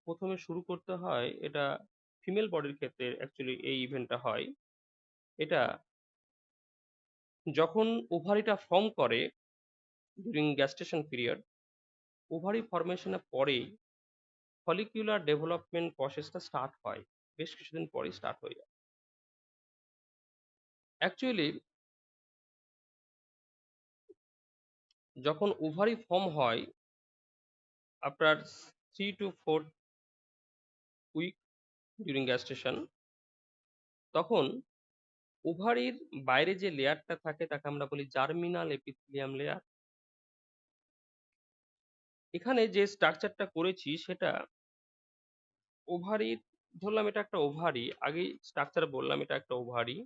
প্রথমে শুরু করতে হয়, এটা ফিমেল বডির ক্ষেত্রে অ্যাকচুয়ালি এই ইভেন্টটা হয়। এটা যখন ওভারিটা ফর্ম করে ডিউরিং গ্যাস্টেশন পিরিয়ড, ওভারি ফর্মেশনের পরেই ফলিকুলার ডেভেলপমেন্ট প্রসেসটা স্টার্ট হয়। বেশ কিছুদিন পরেই স্টার্ট হয়ে যায়। অ্যাকচুয়ালি যখন ওভারি ফর্ম হয় আফটার 3 to 4 উইক ডিউরিং গ্যাস্টেশন, তখন ওভারির বাইরে যে লেয়ারটা থাকে তাকে আমরা বলি জার্মিনাল এপিথেলিয়াম লেয়ার। এখানে যে স্ট্রাকচারটা করেছি সেটা ওভারির, ধরলাম এটা একটা ওভারি, আগেই স্ট্রাকচার বললাম এটা একটা ওভারি,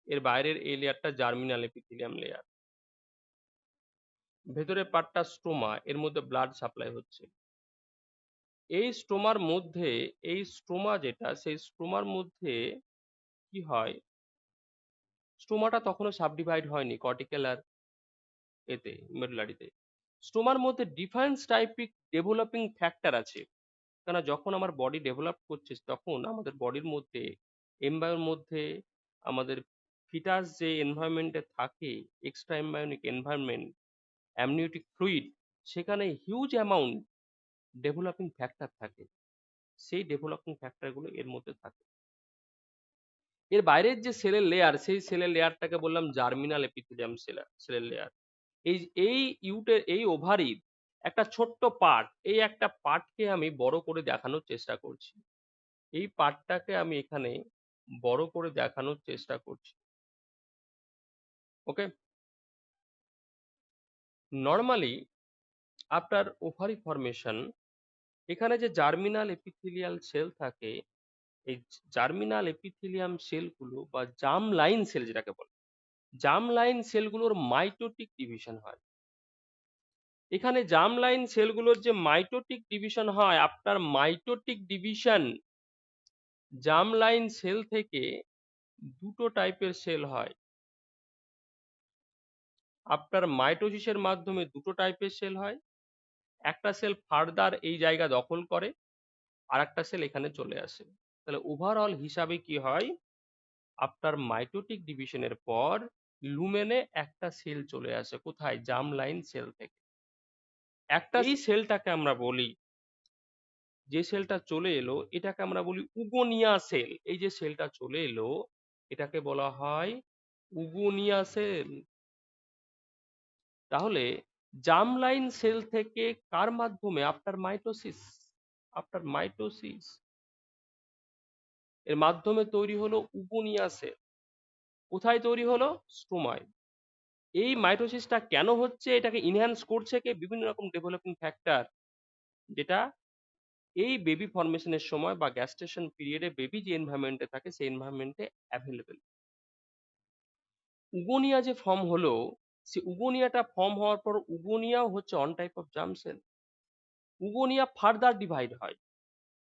এর বাইরের এই লেয়ারটা জার্মিনাল এপিথেলিয়াম লেয়ার, ভেতরের পার্টটা স্টোমা, এর মধ্যে ব্লাড সাপ্লাই হচ্ছে। এই স্টোমার মধ্যে, এই স্টোমা যেটা, সেই স্টোমার মধ্যে কি হয়, স্টোমাটা তখনও সাবডিভাইড হয়নি কর্টিক্যাল আর এতে মেডুলারিতে। স্টোমার মধ্যে ডিফারেন্স টাইপিক ডেভেলপিং ফ্যাক্টর আছে। কেন, যখন আমার বডি ডেভেলপ করছে তখন আমাদের বডির মধ্যে, এমব্রায়োর মধ্যে, আমাদের ফিটাস যে এনভায়রনমেন্টে থাকে, extra embryonic environment, amniotic fluid, সেখানে হিউজ অ্যামাউন্ট ডেভেলপিং ফ্যাক্টর থাকে। সেই ডেভেলপিং ফ্যাক্টরগুলো এর মধ্যে থাকে। এর বাইরের যে সেলের লেয়ার, সেই সেলের লেয়ারটাকে বললাম জার্মিনাল এপিথেলিয়াম সেলের লেয়ার। এই এই এই ওভারির একটা ছোট্ট পার্ট, এই একটা পার্টকে আমি বড় করে দেখানোর চেষ্টা করছি। এই পার্টটাকে আমি এখানে বড় করে দেখানোর চেষ্টা করছি। ওকে, নর্মালি আফটার ওভারি ফরমেশন, এখানে যে জার্মিনাল এপিথেলিয়াল সেল থাকে, এই জার্মিনাল এপিথেলিয়াম সেলগুলো বা জার্ম লাইন সেল যেটাকে বলে, জার্ম লাইন সেলগুলোর মাইটোটিক ডিভিশন হয়। এখানে জার্ম লাইন সেলগুলোর যে মাইটোটিক ডিভিশন হয়, after mitotic division germ line cell থেকে দুটো টাইপের সেল হয়। আফটার মাইটোসিসের মাধ্যমে দুটো টাইপের সেল হয়। একটা সেল ফার্দার এই জায়গা দখল করে, আর একটা সেল এখানে চলে আসে। তাহলে ওভারঅল হিসাবে কি হয়, আফটার মাইটোটিক ডিভিশনের পর লুমেনে একটা সেল চলে আসে, কোথায়, জার্ম লাইন সেল থেকে। একটা এই সেলটাকে আমরা বলি, যে সেলটা চলে এলো এটাকে আমরা বলি উগোনিয়া সেল। এই যে সেলটা চলে এলো এটাকে বলা হয় উগোনিয়া সেল। তাহলে জার্ম লাইন সেল থেকে কার মাধ্যমে, আফটার মাইটোসিস এর মাধ্যমে তৈরি হলো উগোনিয়া সেল। কোথায় তৈরি হলো, স্টোমায়। এই মাইটোসিসটা কেন হচ্ছে, এটাকে ইনহ্যান্স করছে কে, বিভিন্ন রকম ডেভেলপিং ফ্যাক্টর, যেটা এই বেবি ফর্মেশনের সময় বা গ্যাস্টেশন পিরিয়ডে বেবি যে এনভায়রনমেন্টে থাকে সেই এনভায়রনমেন্টে অ্যাভেলেবেল। উগোনিয়া যে ফর্ম হলো, সে উগোনিয়াটা ফর্ম হওয়ার পর উগোনিয়াও হচ্ছে one type of germ cell. Oogonia further divide হয়,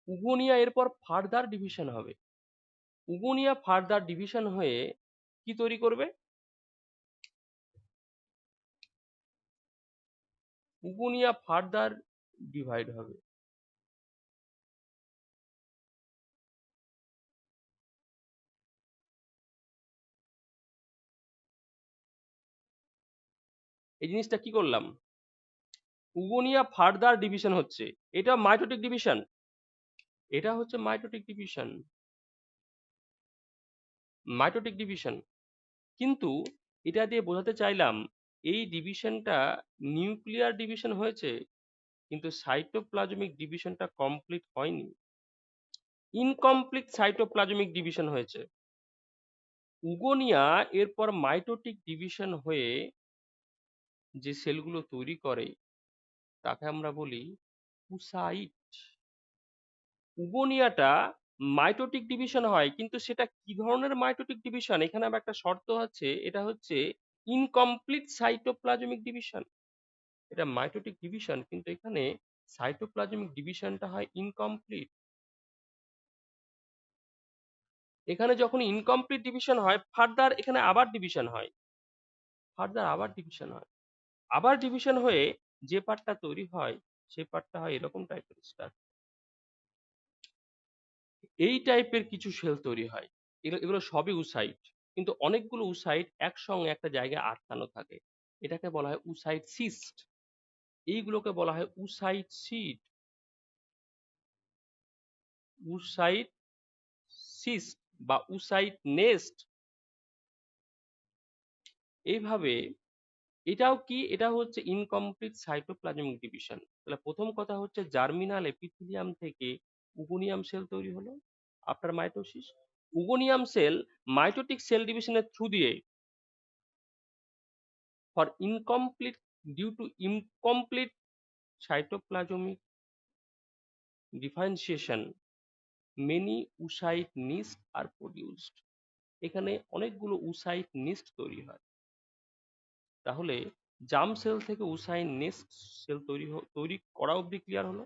উগোনিয়া এরপর ফার্দার ডিভিশন হবে। উগোনিয়া ফার্দার ডিভিশন হয়ে কি তৈরি করবে, উগোনিয়া ফার্দার ডিভাইড হবে। এই জিনিসটা কি করলাম, উগোনিয়া ফার্দার ডিভিশন হচ্ছে, এটা মাইটোটিক ডিভিশন, এটা হচ্ছে মাইটোটিক ডিভিশন, মাইটোটিক ডিভিশন। কিন্তু এটা দিয়ে বোঝাতে চাইলাম এই ডিভিশনটা নিউক্লিয়ার ডিভিশন হয়েছে, কিন্তু সাইটোপ্লাজমিক ডিভিশনটা কমপ্লিট হয়নি, ইনকমপ্লিট সাইটোপ্লাজমিক ডিভিশন হয়েছে। উগোনিয়া এরপর মাইটোটিক ডিভিশন হয়ে যে সেলগুলো তৈরি করে তাকে আমরা বলি পুসাইট। উগোনিয়াটা মাইটোটিক ডিভিশন হয়, কিন্তু সেটা কি ধরনের মাইটোটিক ডিভিশন, এখানে আবার একটা শর্ত আছে, এটা হচ্ছে ইনকমপ্লিট সাইটোপ্লাজমিক ডিভিশন। এটা মাইটোটিক ডিভিশন, কিন্তু এখানে সাইটোপ্লাজমিক ডিভিশনটা হয় ইনকমপ্লিট। এখানে যখন ইনকমপ্লিট ডিভিশন হয়, ফার্দার এখানে আবার ডিভিশন হয়, ফার্দার আবার ডিভিশন হয়, আবার ডিভিশন হয়ে যে পার্টটা তৈরি হয় সেই পার্টটা হয় এরকম টাইপের স্ট্রাকচার। এই টাইপের কিছু সেল তৈরি হয়। এগুলো সবই উসাইট, কিন্তু অনেকগুলো উসাইট একসঙ্গে একটা জায়গায় আটকানো থাকে। এটাকে বলা হয় উসাইট সিস্ট। এইগুলোকে বলা হয় উসাইট সিট, উসাইট সিস্ট বা উসাইট নেস্ট। এইভাবে এটাও কি, এটা হচ্ছে ইনকমপ্লিট সাইটোপ্লাজমিক ডিভিশন। তাহলে প্রথম কথা হচ্ছে জার্মিনাল এপিথেলিয়াম থেকে উগোনিয়াম সেল তৈরি হলো after mitosis. Oogonium cell mitotic cell ডিভিশনের থ্রু দিয়ে for incomplete due to incomplete cytoplasmic differentiation many oocyte nests are produced। এখানে অনেকগুলো oocyte nest তৈরি হয়। তাহলে জার্ম সেল থেকে oocyte nest সেল তৈরি করা অবধি ক্লিয়ার হলো।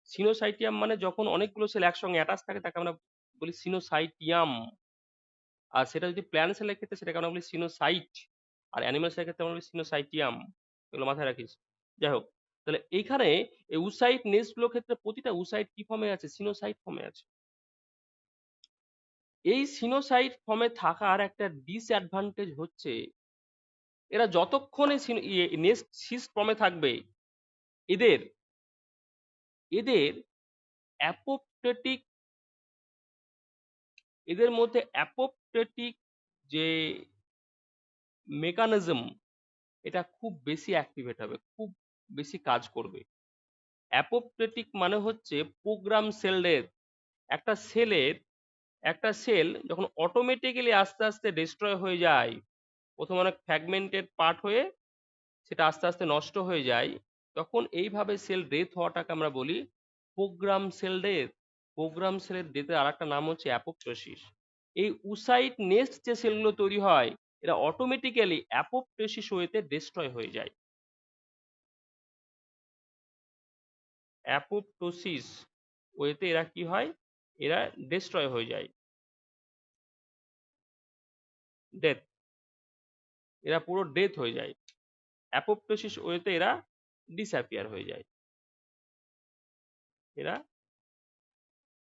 সিনোসাইটিয়াম মানে যখন অনেকগুলো সেল একসঙ্গে অ্যাটাচ থাকে তাকে আমরা বলি সিনোসাইটিয়াম। আর সেটা যদি প্ল্যান্ট সেলের ক্ষেত্রে সেটাকে আমরা বলি সিনোসাইট, আর অ্যানিমাল সেলের ক্ষেত্রে আমরা বলি সিনোসাইটিয়াম। এগুলো মাথায় রাখিস। যাই হোক, তাহলে এইখানে এই উসাইট নেস্ট গুলোর ক্ষেত্রে প্রতিটা উসাইট কি ফর্মে আছে? সিনোসাইট ফর্মে আছে। এই সিনোসাইট ফর্মে থাকার একটা ডিসঅ্যাডভান্টেজ হচ্ছে এরা যতক্ষণে নেস্ট সিস্ট ফর্মে থাকবে এদের এদের অ্যাপোপ্টোটিক, এদের মধ্যে অ্যাপোপ্টোটিক যে মেকানিজম এটা খুব বেশি অ্যাক্টিভেট হবে, খুব বেশি কাজ করবে। অ্যাপোপ্টোটিক মানে হচ্ছে প্রোগ্রাম সেলের, একটা সেলের একটা সেল যখন অটোমেটিক্যালি আস্তে আস্তে ডিস্ট্রয় হয়ে যায়, প্রথমে অনেক ফ্র্যাগমেন্টেড পার্ট হয়ে সেটা আস্তে আস্তে নষ্ট হয়ে যায়, তখন এইভাবে সেল ডেথ হওয়াটাকে আমরা বলি প্রোগ্রাম সেল ডেথ। প্রোগ্রাম সেলের ডেথের আর একটা নাম হচ্ছে অ্যাপোপ্টোসিস। এই উসাইট নেস্ট যে সেলগুলো তৈরি হয় এরা অটোমেটিক্যালি অ্যাপোপ্টোসিস ওয়েতে ডিস্ট্রয় হয়ে যায়। অ্যাপোপ্টোসিস ওয়েতে এরা কি হয়? এরা ডিস্ট্রয় হয়ে যায়, ডেথ, এরা পুরো ডেথ হয়ে যায়। অ্যাপোপ্টোসিস ওয়েতে এরা ডিসঅ্যাপিয়ার হয়ে যায়, এরা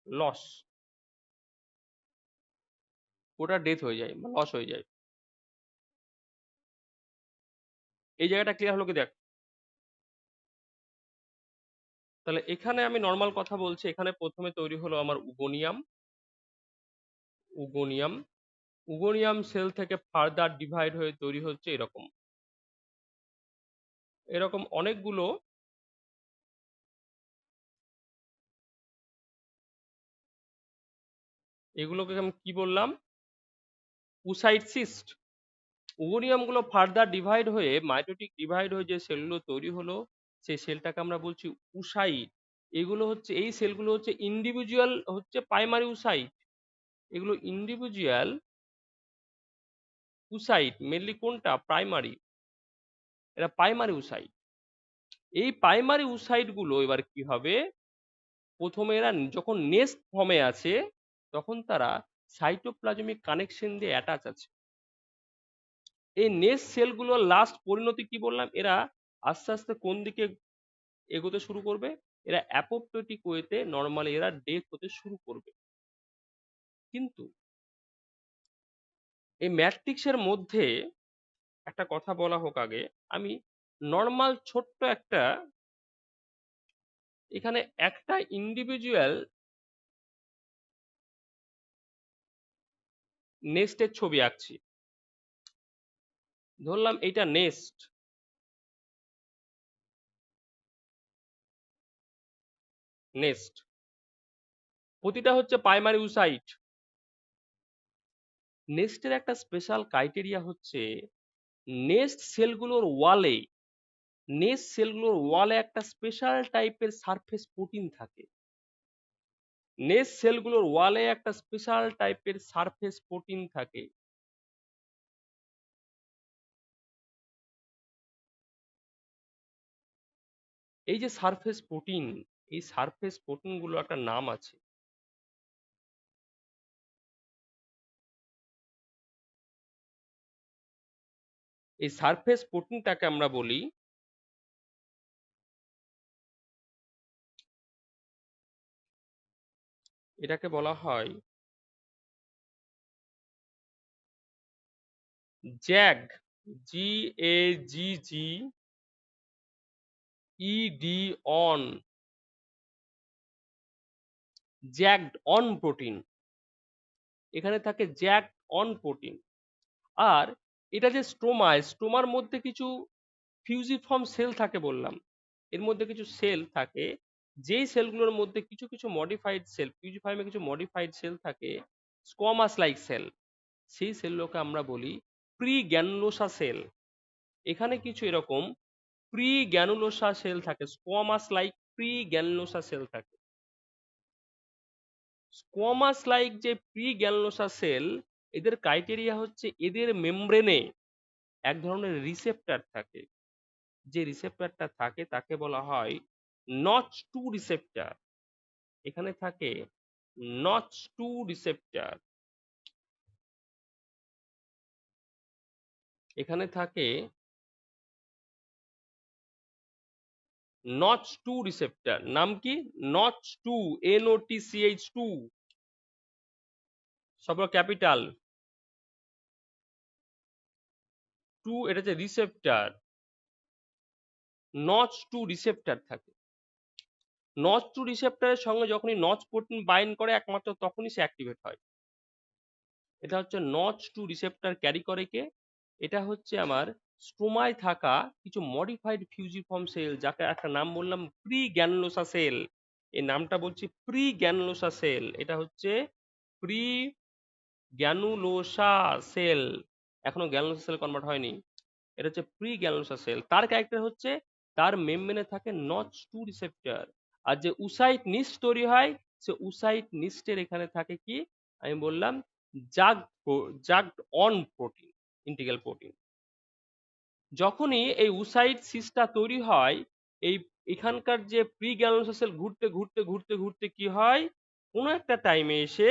লস, ওটা ডেথ হয়ে যায় বা লস হয়ে যায়। এই জায়গাটা ক্লিয়ার হলো কি? দেখ, তাহলে এখানে আমি নর্মাল কথা বলছি। এখানে প্রথমে তৈরি হলো আমার উগোনিয়াম। উগোনিয়াম উগোনিয়াম সেল থেকে ফার্দার ডিভাইড হয়ে তৈরি হচ্ছে এরকম এরকম অনেকগুলো, এগুলোকে আমি কি বললাম? Oocyte cyst. উগোনিয়াম গুলো ফার্দার ডিভাইড হয়ে মাইটোটিক ডিভাইড হয়ে যে সেলগুলো তৈরি হলো সেই সেলটাকে আমরা বলছি উসাইট। এগুলো হচ্ছে, এই সেলগুলো হচ্ছে ইন্ডিভিজুয়াল, হচ্ছে প্রাইমারি উসাইট। এগুলো ইন্ডিভিজুয়াল উসাইট, মেনলি কোনটা? প্রাইমারি। এরা প্রাইমারি উসাইট। এই প্রাইমারি উসাইট গুলো এবার কি হবে? প্রথমে এরা যখন নেস্ট ফর্মে আছে তখন তারা সাইটোপ্লাজমিক কানেকশন দিয়ে অ্যাটাচ আছে। এই নেস্ট সেলগুলোর লাস্ট পরিণতি কি বললাম? এরা আস্তে আস্তে কোন দিকে এগোতে শুরু করবে? এরা অ্যাপোপ্টোটিক ওয়েতে নর্মালি এরা ডেথ হতে শুরু করবে। কিন্তু এই ম্যাট্রিক্সের মধ্যে একটা কথা বলা হোক আগে, আমি নর্মাল ছোট্ট একটা, এখানে একটা ইন্ডিভিজুয়াল নেস্টের ছবি আঁকছি। ধরলাম এটা নেস্ট, নেস্ট প্রতিটা হচ্ছে প্রাইমারি উসাইট। নেস্টের একটা স্পেশাল ক্রাইটেরিয়া হচ্ছে নেস্ট সেলগুলোর ওয়ালে, নেস্ট সেলগুলোর ওয়ালে একটা স্পেশাল টাইপের সারফেস প্রোটিন থাকে। নেস্ট সেলগুলোর ওয়ালে একটা স্পেশাল টাইপের সারফেস প্রোটিন থাকে। এই যে সারফেস প্রোটিন, এই সারফেস প্রোটিন গুলো একটা নাম আছে। এই সারফেস প্রোটিনটাকে আমরা বলি এটাকে বলা হয় জ্যাগ, GAGGED on, jagged on protein. এখানে থাকে জ্যাগড অন প্রোটিন। আর এটা যে স্ট্রোমার মধ্যে কিছু ফিউজিফর্ম সেল থাকে বললাম, এর মধ্যে কিছু সেল থাকে, যেই সেলগুলোর মধ্যে কিছু কিছু মডিফাইড সেল, ফিউজিফর্মে কিছু মডিফাইড সেল থাকে, স্কোয়ামাস লাইক সেল, সেই সেলগুলোকে আমরা বলি প্রি গ্যানুলোসা সেল। এখানে কিছু এরকম প্রি গ্যানুলোসা সেল থাকে, squamous like pre granulosa sell থাকে। স্কোয়ামাস লাইক যে প্রি গ্যানুলোসা সেল, এদের ক্রাইটেরিয়া হচ্ছে এদের মেমব্রেনে এক ধরনের রিসেপ্টর থাকে, যে রিসেপ্টরটা থাকে তাকে বলা হয় নচ টু রিসেপ্টর। এখানে থাকে নচ টু রিসেপ্টর, এখানে থাকে নচ টু রিসেপ্টর। নাম কি? নচ টু, NOTCH2, সব ক্যাপিটাল। টু এটা হচ্ছে রিসেপ্টর, নচ টু রিসেপ্টর থাকে। নচ টু রিসেপ্টরের সঙ্গে যখনই নচ প্রোটিন বাইন্ড করে একমাত্র তখনই সে অ্যাক্টিভেট হয়। এটা হচ্ছে নচ টু রিসেপ্টর ক্যারি করে কে? এটা হচ্ছে আমার স্ট্রোমায় থাকা কিছু মডিফাইড ফিউজিফর্ম সেল, যাকে একটা নাম বললাম প্রি গ্যানুলোসা সেল। এই নামটা বলছি প্রি গ্যানুলোসা সেল। এটা হচ্ছে প্রি গ্যানুলোসা সেল, এখনো গ্যানুলোসা সেল কনভার্ট হয়নি। এটা হচ্ছে প্রি গ্যানুলোসা সেল। তার ক্যারেক্টার হচ্ছে তার মেমব্রেনে থাকে নচ টু রিসেপ্টর। আর যে উসাইট নিস্ট তৈরি হয়, সে উসাইট নিস্টের এখানে থাকে কি আমি বললাম জাগড অন প্রোটিন, ইন্টিগ্রাল প্রোটিন। যখনই এই উসাইট সিসটা তৈরি হয়, এই এখানকার যে প্রি গ্যানুলোসা সেল ঘুরতে ঘুরতে ঘুরতে ঘুরতে কি হয়, কোনো একটা টাইমে এসে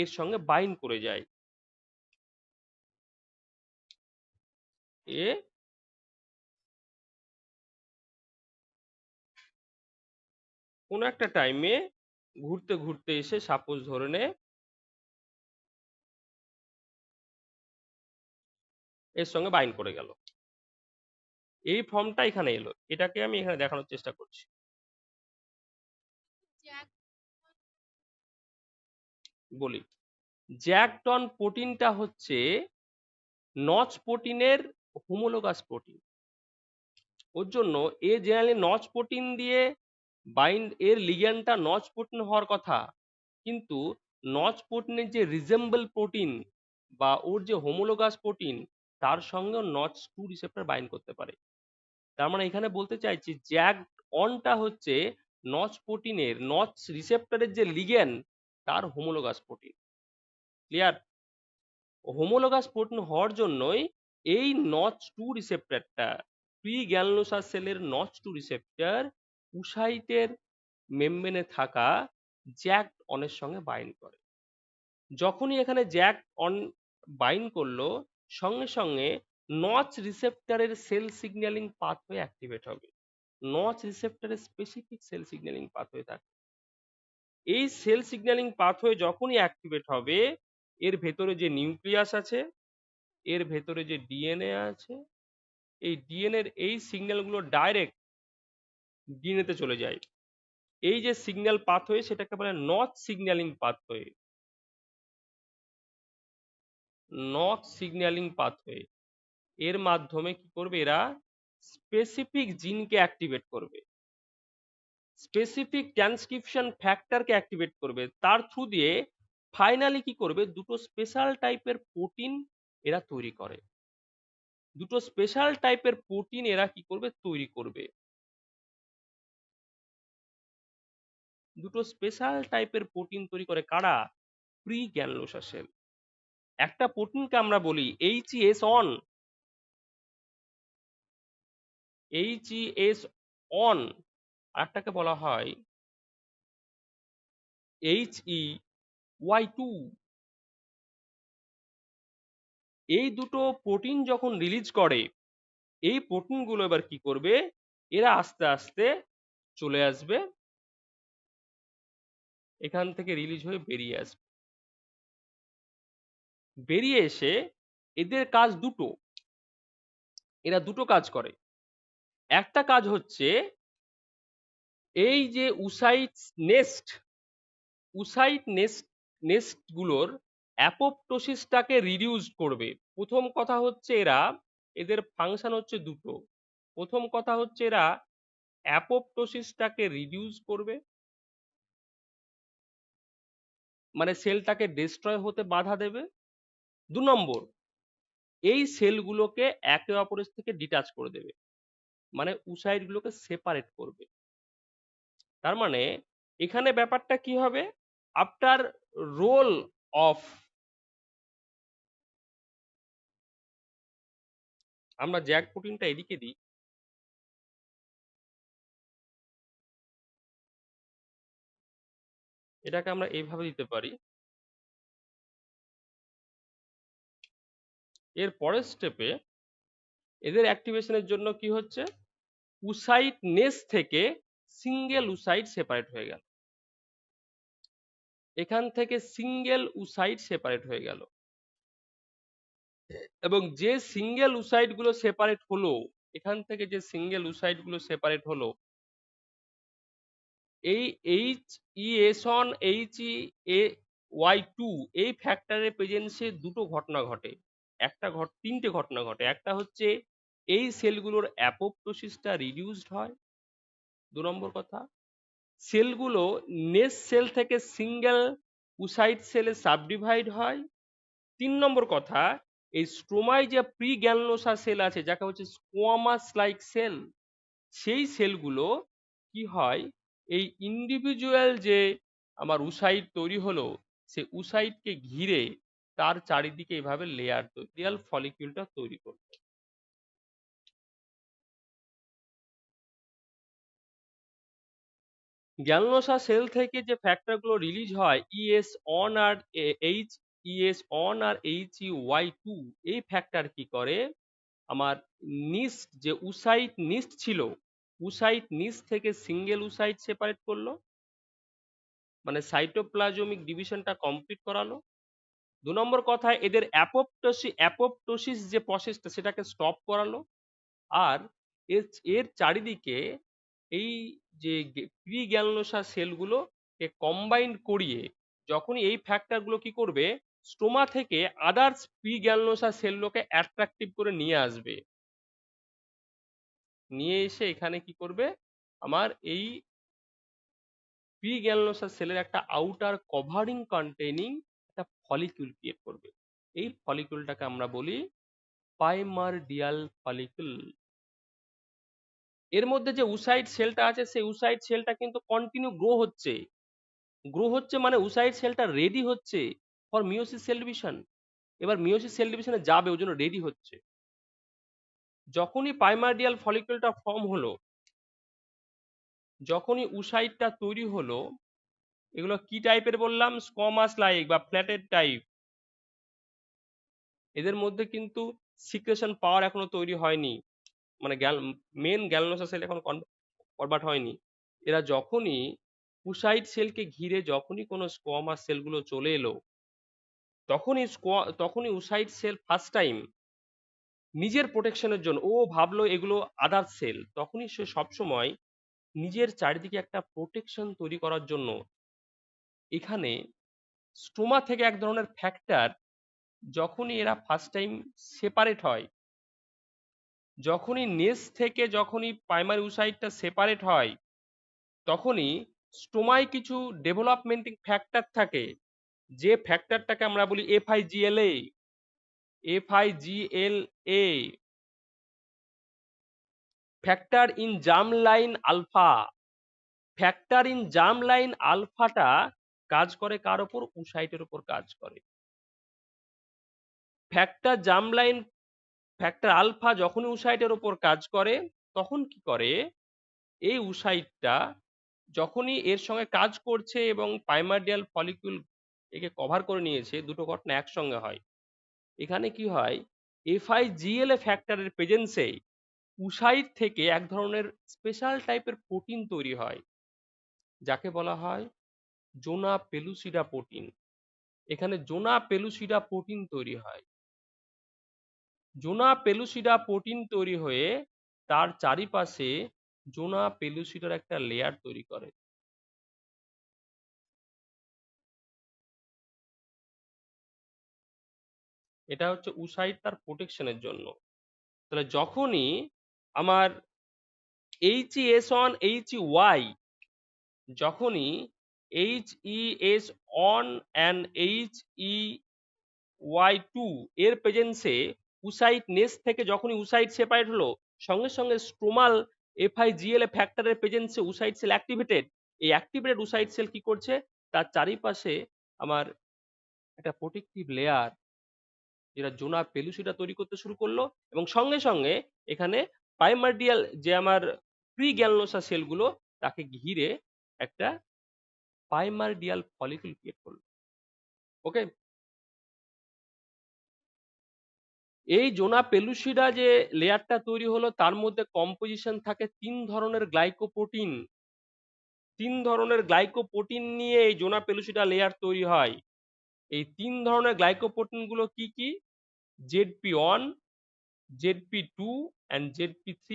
এর সঙ্গে বাইন্ড করে যায়। এ কোনো একটা টাইমে ঘুরতে ঘুরতে এসে সাপোজ ধরে নে এর সঙ্গে বাইন্ড করে গেল, এই ফর্মটা এখানে এলো। এটাকে আমি এখানে দেখানোর চেষ্টা করছি। বলি, জ্যাকটন প্রোটিনটা হচ্ছে নচ প্রোটিনের হোমোলোগাস প্রোটিন। ওর জন্য এ জেনারেলি নচ প্রোটিন দিয়ে বাইন্ড, এর লিগ্যান্ডটা নচ প্রোটিন হওয়ার কথা, কিন্তু নচ প্রোটিনের যে রিজেম্বল প্রোটিন বা ওর যে হোমোলোগাস প্রোটিন, তার সঙ্গেও নচ টু রিসেপ্টর বাইন্ড করতে পারে। তার মানে এখানে বলতে চাইছি জ্যাক অনটা হচ্ছে নচ প্রোটিনের, নচ রিসেপ্টরের যে লিগ্যান্ড তার homologous protein. Clear? Homologous protein হওয়ার জন্যই এই নচ টু রিসেপ্টরটা, প্রি গ্যানুলোসা সেলের নচ টু রিসেপ্টর উসাইটের মেমব্রেনে থাকা জ্যাক অনের সঙ্গে বাইন্ড করে। যখনই এখানে জ্যাক অন বাইন্ড করলো, সঙ্গে সঙ্গে নচ রিসেপ্টরের সেল সিগন্যালিং পাথওয়ে অ্যাক্টিভেট হবে। নচ রিসেপ্টরের স্পেসিফিক সেল সিগন্যালিং পাথওয়ে থাকে। এই সেল সিগন্যালিং পাথওয়ে যখনই অ্যাক্টিভেট হবে, এর ভেতরে যে নিউক্লিয়াস আছে, এর ভেতরে যে ডিএনএ আছে, এই ডিএনএর এই সিগন্যালগুলো ডাইরেক্ট ডিএনএ তে চলে যায়। এই যে সিগন্যাল পাথওয়ে সেটাকে বলে notch signalling pathway. Notch signalling pathway এর মাধ্যমে কি করবে, এরা স্পেসিফিক জিনকে অ্যাক্টিভেট করবে, স্পেসিফিক ট্রান্সক্রিপশন ফ্যাক্টরকে অ্যাক্টিভেট করবে। তার থ্রু দিয়ে ফাইনালি কি করবে, দুটো স্পেশাল টাইপের প্রোটিন এরা তৈরি করে। দুটো স্পেশাল টাইপের প্রোটিন এরা কি করবে, তৈরি করবে। দুটো স্পেশাল টাইপের প্রোটিন তৈরি করে কারা? Pre granulosa cell. একটা প্রোটিনকে আমরা বলি HES অন, HES অন, আরটাকে বলা হয় HEY2। এই দুটো প্রোটিন যখন রিলিজ করে, এই প্রোটিনগুলো এবার কি করবে, এরা আস্তে আস্তে চলে আসবে এখান থেকে রিলিজ হয়ে বেরিয়ে আসবে। বেরিয়ে এসে এদের কাজ দুটো, এরা দুটো কাজ করে। একটা কাজ হচ্ছে এই যে নেস্ট গুলোর অ্যাপোপ্টোসিসটাকে রিডিউস করবে। প্রথম কথা হচ্ছে এদের ফাংশন হচ্ছে দুটো। প্রথম কথা হচ্ছে এরা অ্যাপোপ্টোসিসটাকে রিডিউস করবে, মানে সেলটাকে ডিস্ট্রয় হতে বাধা দেবে। 2 নম্বর, এই সেলগুলোকে একে অপরের থেকে ডিটাচ করে দেবে, মানে উসাইড গুলোকে সেপারেট করবে। তার মানে এখানে ব্যাপারটা কি হবে, আফটার রোল অফ, আমরা জ্যাক প্রোটিনটা এদিকে দিই, এটাকে আমরা এইভাবে দিতে পারি। এর পরের স্টেপে এদের অ্যাক্টিভেশনের জন্য কি হচ্ছে, উসাইট নেস থেকে সিঙ্গেল উসাইট সেপারেট হয়ে গেল, এখান থেকে সিঙ্গেল উসাইট সেপারেট হয়ে গেল, এবং যে সিঙ্গেল উসাইট গুলো সেপারেট হলো, এখান থেকে যে সিঙ্গেল উসাইট গুলো সেপারেট হলো, এই HES1 HEY2 এই ফ্যাক্টরের প্রেজেন্সে দুটো ঘটনা ঘটে, তিনটে ঘটনা ঘটে। একটা হচ্ছে এই সেলগুলোর অ্যাপোপ্টোসিসটা রিডিউসড হয়। 2 নম্বর কথা, সেলগুলো নেস সেল থেকে সিঙ্গেল উসাইট সেলে সাবডিভাইড হয়। 3 নম্বর কথা, এই স্ট্রোমায় যে প্রি গ্যানলোসা সেল আছে, যাকে হচ্ছে স্কোয়ামাস লাইক সেল, সেই সেলগুলো কি হয়, এই ইন্ডিভিজুয়াল যে আমার উসাইট তৈরি হলো, সে উসাইটকে ঘিরে তার চারিদিকে এইভাবে লেয়ার ফলিকিউলটা তৈরি করবে। গ্যানলোসা সেল থেকে যে ফ্যাক্টরগুলো রিলিজ হয়, ES1 আর HEY2, এই ফ্যাক্টর কি করে, আমার নিস্ট যে উসাইট নিস্ট ছিল, উসাইট নিস্ট থেকে সিঙ্গেল উসাইট সেপারেট করলো, মানে সাইটোপ্লাজমিক ডিভিশনটা কমপ্লিট করালো। 2 নম্বর কথা, এদের অ্যাপোপ্টোসিস যে প্রসেসটা সেটাকে স্টপ করালো। আর এর এর চারিদিকে এই যে প্রি গ্যানলোসা সেলগুলো কে কম্বাইন করিয়ে যখনই এই ফ্যাক্টরগুলো কি করবে, স্টোমা থেকে আদার্স প্রি গ্যানলোসা সেলগুলোকে অ্যাট্রাকটিভ করে নিয়ে আসবে, নিয়ে এসে এখানে কি করবে, আমার এই প্রি গ্যানলোসা সেলের একটা আউটার কভারিং কন্টেইনিং একটা ফলিকিউল ক্রিয়েট করবে। এই ফলিকিউলটাকে আমরা বলি প্রাইমারডিয়াল ফলিকল। এর মধ্যে যে উসাইট সেলটা আছে, সেই উসাইট সেলটা কিন্তু কন্টিনিউ গ্রো হচ্ছে, মানে উসাইট সেলটা রেডি হচ্ছে ফর মিওসিস সেল ডিভিশন। এবার মিওসিস সেল ডিভিশনে যাবে, ওই জন্য রেডি হচ্ছে। যখনই প্রাইমারডিয়াল ফলিকলটা ফর্ম হলো, যখনই উসাইটটা তৈরি হলো, এগুলো কি টাইপের বললাম, স্কোয়ামাস লাইক বা ফ্ল্যাটেড টাইপ। এদের মধ্যে কিন্তু সিক্রেশন পাওয়ার এখনো তৈরি হয়নি, মানে মেন গ্যালনোসা সেল এখন কনভার্ট হয়নি। এরা যখনই উসাইট সেলকে ঘিরে যখনই কোনো স্কোয়ামাস সেলগুলো চলে এলো, তখনই উসাইট সেল ফার্স্ট টাইম নিজের প্রোটেকশনের জন্য, ও ভাবলো এগুলো আদার সেল, তখনই সে সবসময় নিজের চারিদিকে একটা প্রোটেকশন তৈরি করার জন্য এখানে স্টোমা থেকে এক ধরনের ফ্যাক্টর, যখনই এরা ফার্স্ট টাইম সেপারেট হয়, যখনই নেস থেকে যখনই প্রাইমারি উসাইটটা সেপারেট হয়, তখনই স্টোমায় কিছু ডেভেলপমেন্টিং ফ্যাক্টর থাকে, যে ফ্যাক্টরটাকে আমরা বলি FIGLA, factor in germ line alpha. Factor in germ line আলফাটা কাজ করে কার ওপর, উসাইটের ওপর কাজ করে। ফ্যাক্টর আলফা যখনই উসাইটের ওপর কাজ করে, তখন কি করে, এই উসাইটটা যখনই এর সঙ্গে কাজ করছে এবং প্রাইমারডিয়াল ফলিকিউল একে কভার করে নিয়েছে, দুটো ঘটনা একসঙ্গে হয়। এখানে কি হয়, এফআইজিএলএ ফ্যাক্টরের প্রেজেন্সে উসাইট থেকে এক ধরনের স্পেশাল টাইপের প্রোটিন তৈরি হয়, যাকে বলা হয় জোনা পেলুসিডা প্রোটিন। এখানে জোনা পেলুসিডা প্রোটিন তৈরি হয়। জোনা পেলুসিডা প্রোটিন তৈরি হয়ে তার চারিপাশে জোনা পেলুসিডার একটা লেয়ার তৈরি করে। এটা হচ্ছে উসাইড তার প্রোটেকশনের জন্য। তাহলে যখনই আমার HES1 HY, যখনই HES1 and HEY2 এর প্রেজেন্সে উসাইড নেস্ট থেকে যখনই উসাইড সেপারেট হলো, সঙ্গে সঙ্গে স্ট্রোমাল FIGLA ফ্যাক্টরের প্রেজেন্সে উসাইড সেল অ্যাক্টিভেটেড। এই অ্যাক্টিভেটেড উসাইড সেল কি করছে, তার চারিপাশে আমার একটা প্রোটেক্টিভ লেয়ার যেটা জোনা পেলুসিডা তৈরি করতে শুরু করলো, এবং সঙ্গে সঙ্গে এখানে প্রাইমার্ডিয়াল যে আমার প্রি গ্যানলোসা সেলগুলো তাকে ঘিরে একটা প্রাইমার্ডিয়াল ফলিকুল ক্রিয়েট করলো। ওকে, এই জোনা পেলুসিডা যে লেয়ারটা তৈরি হলো তার মধ্যে কম্পোজিশন থাকে 3 ধরনের গ্লাইকোপ্রোটিন। 3 ধরনের গ্লাইকোপ্রোটিন নিয়ে এই জোনা পেলুসিডা লেয়ার তৈরি হয়। এই 3 ধরনের গ্লাইকোপ্রোটিন গুলো কি কি? ZP1, ZP2 and ZP3।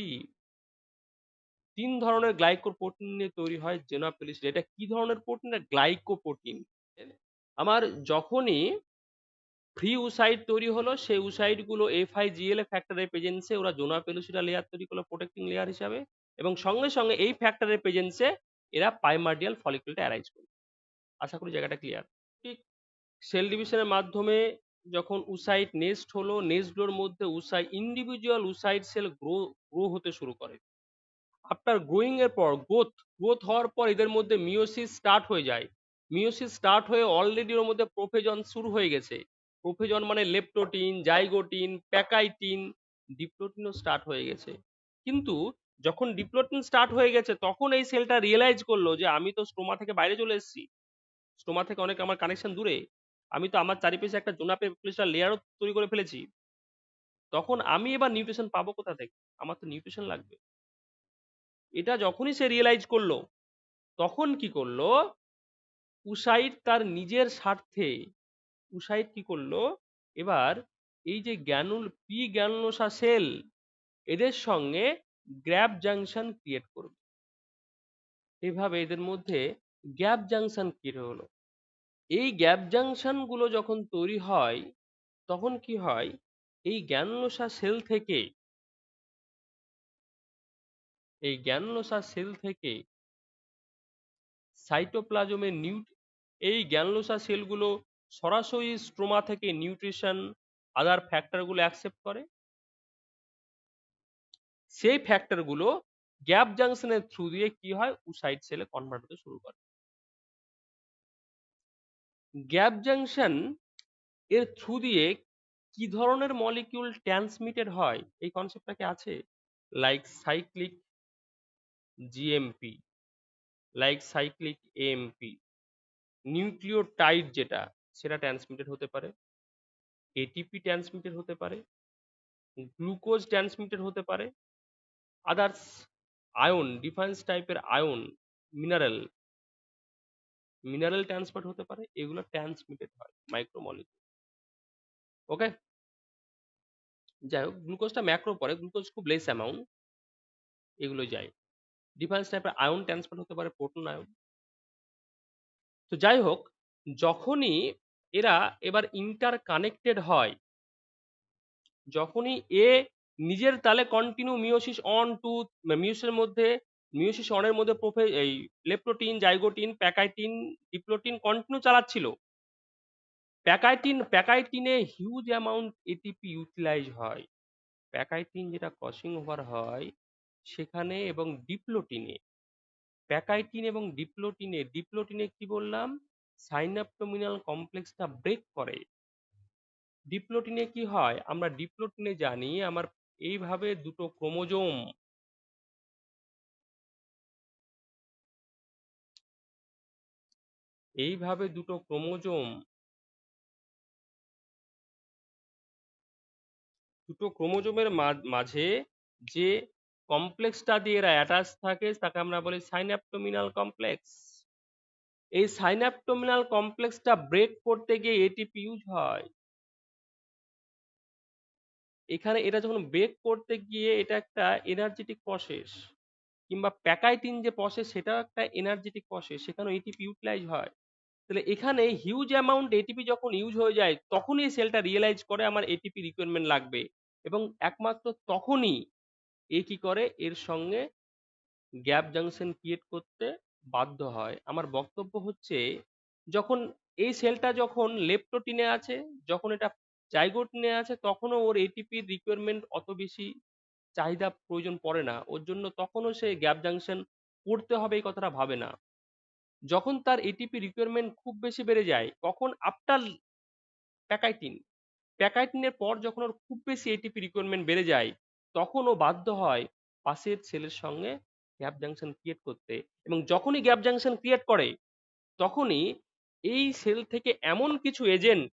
3 ধরনের গ্লাইকোপ্রোটিন নিয়ে তৈরি হয় জোনা পেলুসিডা। এটা কি ধরনের প্রোটিন? গ্লাইকোপ্রোটিন। আমার যখনই ফ্রি উসাইড তৈরি হলো, সেই উসাইড গুলো FIGLA ফ্যাক্টরের প্রেজেন্সে ওরা জোনা পেলুসিডা লেয়ার তৈরি করলো প্রোটেক্টিং লেয়ার হিসাবে, এবং সঙ্গে সঙ্গে এই ফ্যাক্টরের প্রেজেন্সে এরা প্রাইমার্ডিয়াল ফলিকুলটা অ্যারাইজ করবে। আশা করি জায়গাটা ক্লিয়ার। ঠিক সেল ডিভিশনের মাধ্যমে যখন উসাইড নেস্ট হলো, নেস্টগুলোর মধ্যে ইন্ডিভিজুয়াল উসাইড সেল গ্রো হতে শুরু করে। আফটার গ্রোয়িং এর পর গ্রোথ হওয়ার পর এদের মধ্যে মিওসিস স্টার্ট হয়ে যায়। মিওসিস স্টার্ট হয়ে অলরেডি ওর মধ্যে প্রোফেজন শুরু হয়ে গেছে। প্রোফেজন মানে লেপ্টোটিন, জাইগোটিন, প্যাকাইটিন, ডিপ্লোটিনও স্টার্ট হয়ে গেছে। কিন্তু যখন ডিপ্লোটিন স্টার্ট হয়ে গেছে তখন এই সেলটা রিয়েলাইজ করলো যে আমি তো স্টোমা থেকে বাইরে চলে এসেছি, স্টোমা থেকে অনেক আমার কানেকশন দূরে, আমি তো আমার চারিপাশে একটা জোনা পেলুসিডা লেয়ারও তৈরি করে ফেলেছি। তখন আমি এবার নিউট্রিশন পাবো কোথা থেকে? আমার তো নিউট্রিশন লাগবে। এটা যখনই সে রিয়েলাইজ করলো, তখন কি করলো, উসাইড তার নিজের স্বার্থে উসাইড কি করলো, এবার এই যে প্রি গ্যানুলোসা সেল এদের সঙ্গে গ্যাপ জাংশন ক্রিয়েট করবে। এভাবে এদের মধ্যে গ্যাপ জাংশন ক্রিয়েট হলো। এই গ্যাপ জাংশন গুলো যখন তৈরি হয় তখন কি হয়, এই গ্যানুলোসা সেল থেকে সাইটোপ্লাজমে এই গ্যানুলোসা সেলগুলো সরাসরি স্ট্রোমা থেকে নিউট্রিশন আদার ফ্যাক্টরগুলো অ্যাকসেপ্ট করে। সেই ফ্যাক্টরগুলো গ্যাপ জাংশনের থ্রু দিয়ে কি হয়, উসাইড সেলে কনভার্ট হতে শুরু করে। গ্যাপ জাংশন এর থ্রু দিয়ে কি ধরনের মলিকিউল ট্রান্সমিটেড হয় এই কনসেপ্টটা কি আছে? Like cyclic GMP, like cyclic AMP, nucleotide যেটা সেটা ট্রান্সমিটেড হতে পারে, এটিপি ট্রান্সমিটেড হতে পারে, গ্লুকোজ ট্রান্সমিটেড হতে পারে, আদার্স আয়ন, ডিফারেন্স টাইপের আয়ন, মিনারেল ট্রান্সপোর্ট হতে পারে। এগুলো ট্রান্সমিটেড হয় মাইক্রোমলিকিউল। ওকে, যাই হোক, গ্লুকোজটা ম্যাক্রো পরে, গ্লুকোজ খুব লেস অ্যামাউন্ট, এগুলো যায়। ডিফারেন্স টাইপের আয়ন ট্রান্সপোর্ট হতে পারে, প্রোটন আয়ন। তো যাই হোক, যখনই এরা এবার ইন্টার কানেক্টেড হয়, যখনই এ নিজের তালে কন্টিনিউ মিওসিস অন টু মিওসিসের মধ্যে মিওসিস অনের মধ্যে এই leptotene, zygotene, pachytene, diplotene continue চালাচ্ছিল। Pachytene huge amount ATP utilise হয়। প্যাকাইটিন যেটা ক্রসিং ওভার হয় সেখানে, এবং ডিপ্লোটিনে, প্যাকাইটিন এবং ডিপ্লোটিনে কি বললাম, সাইনাপ্টোমিনাল কমপ্লেক্সটা ব্রেক করে। ডিপ্লোটিনে কি হয়, আমরা ডিপ্লোটিনে জানি আমার এইভাবে দুটো ক্রোমোজোম, এইভাবে দুটো ক্রোমোজোমের মাঝে যে কমপ্লেক্সটা দিয়ে এরা অ্যাটাচ থাকে তাকে আমরা বলি সাইনাপ্টোমিনাল কমপ্লেক্স। এই সাইন্যাপটোমিনাল কমপ্লেক্সটা ব্রেক করতে গিয়ে এটিপি ইউজ হয়। এখানে এটা যখন ব্রেক করতে গিয়ে এটা একটা এনার্জেটিক প্রসেস, কিংবা প্যাকাইটিন যে প্রসেস সেটাও একটা এনার্জেটিক প্রসেস, সেখানেও এটিপি ইউটিলাইজ হয়। তাহলে এখানে হিউজ অ্যামাউন্ট এটিপি যখন ইউজ হয়ে যায় তখনই সেলটা রিয়েলাইজ করে আমার এটিপি রিকোয়ারমেন্ট লাগবে, এবং একমাত্র তখনই এ কি করে এর সঙ্গে গ্যাপ জাংশন ক্রিয়েট করতে বাধ্য হয়। আমার বক্তব্য হচ্ছে, যখন এই সেলটা যখন লেপ্টোটিনে আছে, যখন এটা জাইগোটিনে আছে, তখনও ওর এটিপির রিকোয়ারমেন্ট অত বেশি চাহিদা প্রয়োজন পড়ে না ওর জন্য, তখনও সে গ্যাপ জাংশন করতে হবে এই কথাটা ভাবে না। যখন তার এটিপি রিকোয়ারমেন্ট খুব বেশি বেড়ে যায়, কখন আফটার প্যাকাইটিন, প্যাকাইটিনের পর যখন ওর খুব বেশি এটিপি রিকোয়ারমেন্ট বেড়ে যায়, তখন ও বাধ্য হয় পাশের সেলের সঙ্গে গ্যাপ জাংশন ক্রিয়েট করতে। এবং যখনই গ্যাপ জাংশন ক্রিয়েট করে, তখনই এই সেল থেকে এমন কিছু এজেন্ট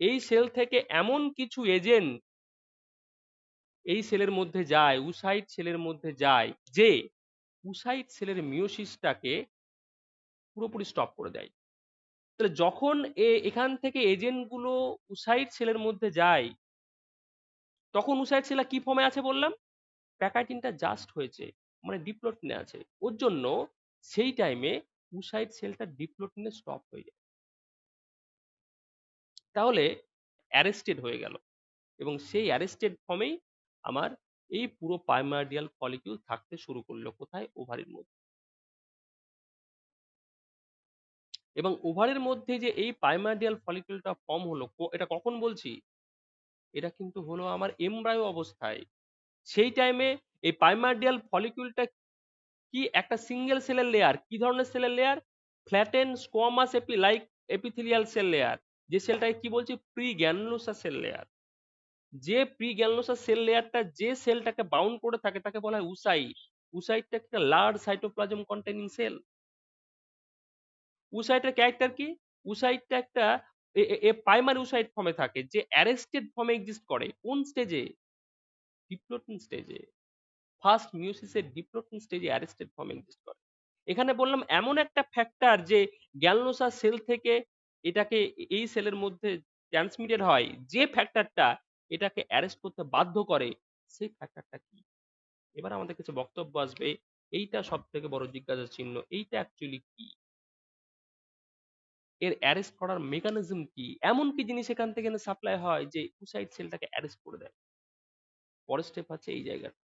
এই সেল থেকে এমন কিছু এজেন্ট এই সেলের মধ্যে যায়, উসাইট সেলের মধ্যে যায়, যে উসাইট সেলের মিওসিসটাকে পুরোপুরি স্টপ করে দেয়। তাহলে যখন এখান থেকে এজেন্ট গুলো উসাইট সেলের মধ্যে যায়, তখন উসাইট সেল কি ফর্মে আছে বললাম? প্যাকাইটিনটা জাস্ট হয়েছে, মানে ডিপ্লোটিনে আছে। ওর জন্য সেই টাইমে উসাইট সেলটা ডিপ্লোটিনে স্টপ হয়ে যায়, তাহলে অ্যারেস্টেড হয়ে গেল। এবং সেই অ্যারেস্টেড ফর্মেই আমার এই পুরো প্রাইমার্ডিয়াল ফলিকিউল থাকতে শুরু করলো কোথায়? ওভারির মধ্যে। এবং ওভারের মধ্যে যে এই প্রাইমার্ডিয়াল ফলিকিউলটা ফর্ম হলো, এটা কখন বলছি? এটা কিন্তু হলো আমার এমব্রায়ো অবস্থায়। সেই টাইমে এই প্রাইমার্ডিয়াল ফলিকিউলটা কি একটা সিঙ্গেল সেলের লেয়ার। কি ধরনের সেলের layer? Flatten squamous like epithelial cell layer. যে সেলটাকে কি বলছি? Pre granulosa cell layer. যে প্রি গ্যানুলোসা সেল লেয়ারটা যে সেলটাকে বাউন্ড করে থাকে তাকে বলা হয় উসাইট। উসাইটটা একটা লার্জ সাইটোপ্লাজম কন্টেনিং সেল। উসাইটের ক্যারেক্টার কি? উসাইটটা একটা প্রাইমারি উসাইট ফর্মে থাকে, যে অ্যারেস্টেড ফর্মে এক্সিস্ট করে। কোন স্টেজে? ডিপ্লোটিন স্টেজে। ফার্স্ট মিওসিসের ডিপ্লোটিন স্টেজে অ্যারেস্টেড ফর্মে এক্সিস্ট করে। এখানে বললাম এমন একটা ফ্যাক্টর যে গ্যানুলোসা সেল থেকে এটাকে এই সেলের মধ্যে ট্রান্সমিটেড হয়, যে ফ্যাক্টরটা এটাকে অ্যারেস্ট করতে বাধ্য করে, সেই ফ্যাক্টরটা কি? এবার আমাদের কাছে বক্তব্য আসবে, এইটা সব থেকে বড় জিজ্ঞাসা চিহ্ন, এইটা অ্যাকচুয়ালি কি, এর অ্যারেস্ট করার মেকানিজম কি, এমন কি জিনিস এখান থেকে সাপ্লাই হয় যে উসাইড সেলটাকে অ্যারেস্ট করে দেয়। পরের স্টেপ আছে এই জায়গাটা।